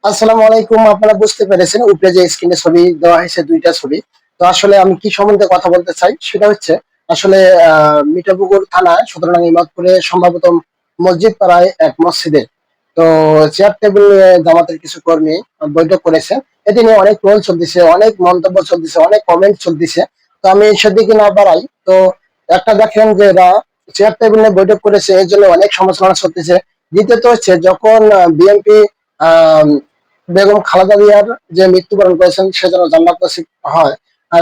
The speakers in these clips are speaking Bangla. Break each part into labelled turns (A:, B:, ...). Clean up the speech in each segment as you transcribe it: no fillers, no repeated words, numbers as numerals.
A: আসসালামু আলাইকুম। আপনারা বুঝতে পেরেছেন উপরে যে স্ক্রিনে ছবি দেওয়া হয়েছে, দুইটা ছবি। তো আসলে আমি কি সম্বন্ধে কথা বলতে চাই সেটা হচ্ছে আসলে মিঠাপুকুর থানা 17 নং ইমাদপুরে সম্ভবত মসজিদ পাড়ায় এক মসজিদে তো চেয়ার টেবিল নিয়ে জামাতের কিছু কর্মী বৈঠক করেছেন। এটি নিয়ে অনেক ট্রোল চলতেছে, অনেক মন্তব্য চলতেছে, অনেক কমেন্ট চলতেছে। তো আমি সেদিকে না বাড়াই। তো একটা দেখেন যে এরা চেয়ার টেবিল নিয়ে বৈঠক করেছে, এর জন্য অনেক সমালোচনা চলতেছে। দ্বিতীয়ত হচ্ছে যখন বিএনপি বেগম খালেদা জিয়ার যে মৃত্যুবরণ করেছেন সে যেন জান্নাত নসিব হয়,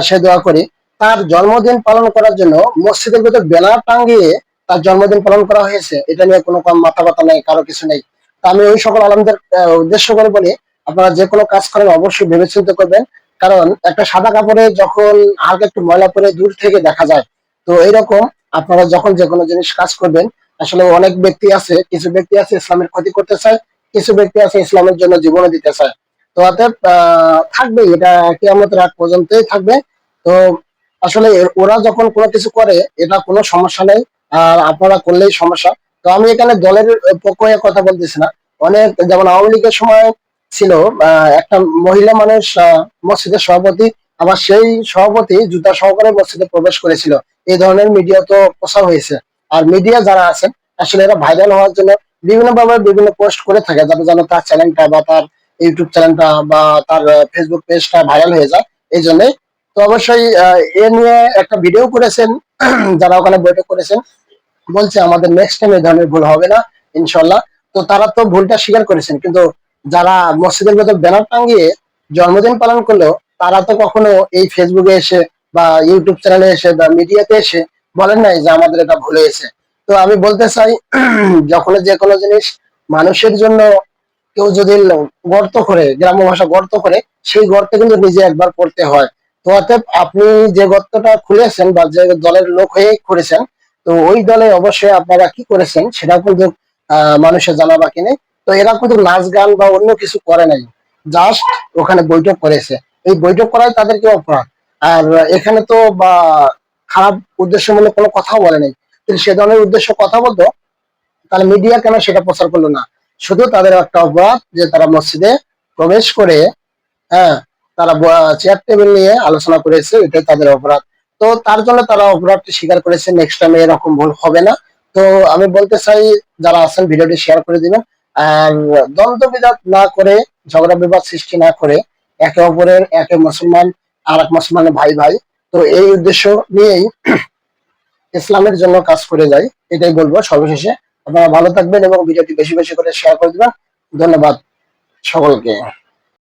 A: সে দোয়া করি। তার জন্মদিন পালন করার জন্য মসজিদের ভিতর ব্যানার টাঙ্গিয়ে তার জন্মদিন পালন করা হয়েছে, এটা নিয়ে কোনো মাথা ব্যথা নেই, কারো কিছু নেই। তা আমি ওই সকল আলমদের উদ্দেশ্য করে বলি, আপনারা যে কোনো কাজ করেন অবশ্যই ভেবেচিন্তে করবেন। কারণ একটা সাদা কাপড়ে যখন হালকা একটু ময়লা পরে দূর থেকে দেখা যায়, তো এইরকম আপনারা যখন যে কোনো জিনিস কাজ করবেন, আসলে অনেক ব্যক্তি আছে, কিছু ব্যক্তি আছে ইসলামের ক্ষতি করতে চায়, কিছু ব্যক্তি আছে ইসলামের জন্য জীবনে দিতে চায়। তো অতএব থাকবে, এটা কিয়ামতের আগ পর্যন্তই থাকবে। তো আসলে ওরা যখন কোনো কিছু করে এটা কোনো সমস্যা নেই, আর আপনারা করলেই সমস্যা। তো আমি এখানে দলের পক্ষ হয়ে কথা বলতেছি না। অনেক যেমন আওয়ামী লীগের সময় ছিল একটা মহিলা মানুষ মসজিদের সভাপতি, আবার সেই সভাপতি জুতা সহকারে মসজিদে প্রবেশ করেছিল। এই ধরনের মিডিয়া তো প্রচার হয়েছে। আর মিডিয়া যারা আছেন আসলে এরা ভাইরাল হওয়ার জন্য বিভিন্ন ভাবে বিভিন্ন পোস্ট করে থাকে, যাতে যেন তার চ্যানেলটা বা তার ইউটিউব চ্যানেলটা বা তার ফেসবুক পেজটা ভাইরাল হয়ে যায়। এই জন্যই তো অবশ্যই এ নিয়ে একটা ভিডিও করেছেন যারা ওখানে বৈঠক করেছেন, বলছে আমাদের নেক্সট টাইম এই ধরনের ভুল হবে না ইনশাল্লাহ। তো তারা তো ভুলটা স্বীকার করেছেন, কিন্তু যারা মসজিদের ভেতর ব্যানার টাঙ্গিয়ে জন্মদিন পালন করলো তারা তো কখনো এই ফেসবুকে এসে বা ইউটিউব চ্যানেলে এসে বা মিডিয়াতে এসে বলেন নাই যে আমাদের এটা ভুল হয়েছে। তো আমি বলতে চাই, যখন যে কোনো জিনিস মানুষের জন্য কেউ যদি গর্ত করে, গ্রাম্য ভাষা গর্ত করে, সেই গর্তে কিন্তু নিজে একবার পড়তে হয়। তো অতএব আপনি যে গর্তটা খুলেছেন বা যে দলের লোক হয়ে করেছেন, তো ওই দলে অবশ্যই আপনারা কি করেছেন সেটা কিন্তু মানুষের জানা বাকি নেই। তো এরা কিন্তু নাচ গান বা অন্য কিছু করে নাই, জাস্ট ওখানে বৈঠক করেছে। এই বৈঠক করাই তাদেরকে অপরাধ। আর এখানে তো বা খারাপ উদ্দেশ্যমূলক কোনো কথাও বলে নাই। কিন্তু সে ধরনের উদ্দেশ্য কথা বলতো, তাহলে মিডিয়া কেন সেটা প্রচার করলো না? শুধু তাদের একটা অপরাধ যে তারা মসজিদে প্রবেশ করে, হ্যাঁ, তারা চেয়ার টেবিল নিয়ে আলোচনা করেছে, এটাই তাদের অপরাধ। তো তার জন্য তারা অপরাধটি স্বীকার করেছে, নেক্সট টাইমে এরকম ভুল হবে না। তো আমি বলতে চাই, যারা আছেন ভিডিওটি শেয়ার করে দিবেন। আর দ্বন্দ্ব বিবাদ না করে, ঝগড়া বিবাদ সৃষ্টি না করে, একে অপরের, একে মুসলমান আর এক মুসলমানের ভাই ভাই, তো এই উদ্দেশ্য নিয়েই ইসলামের জন্য কাজ করে যাই, এটাই বলবো সর্বশেষে। আপনারা ভালো থাকবেন এবং ভিডিওটি বেশি বেশি করে শেয়ার করে দিবেন। ধন্যবাদ সকলকে।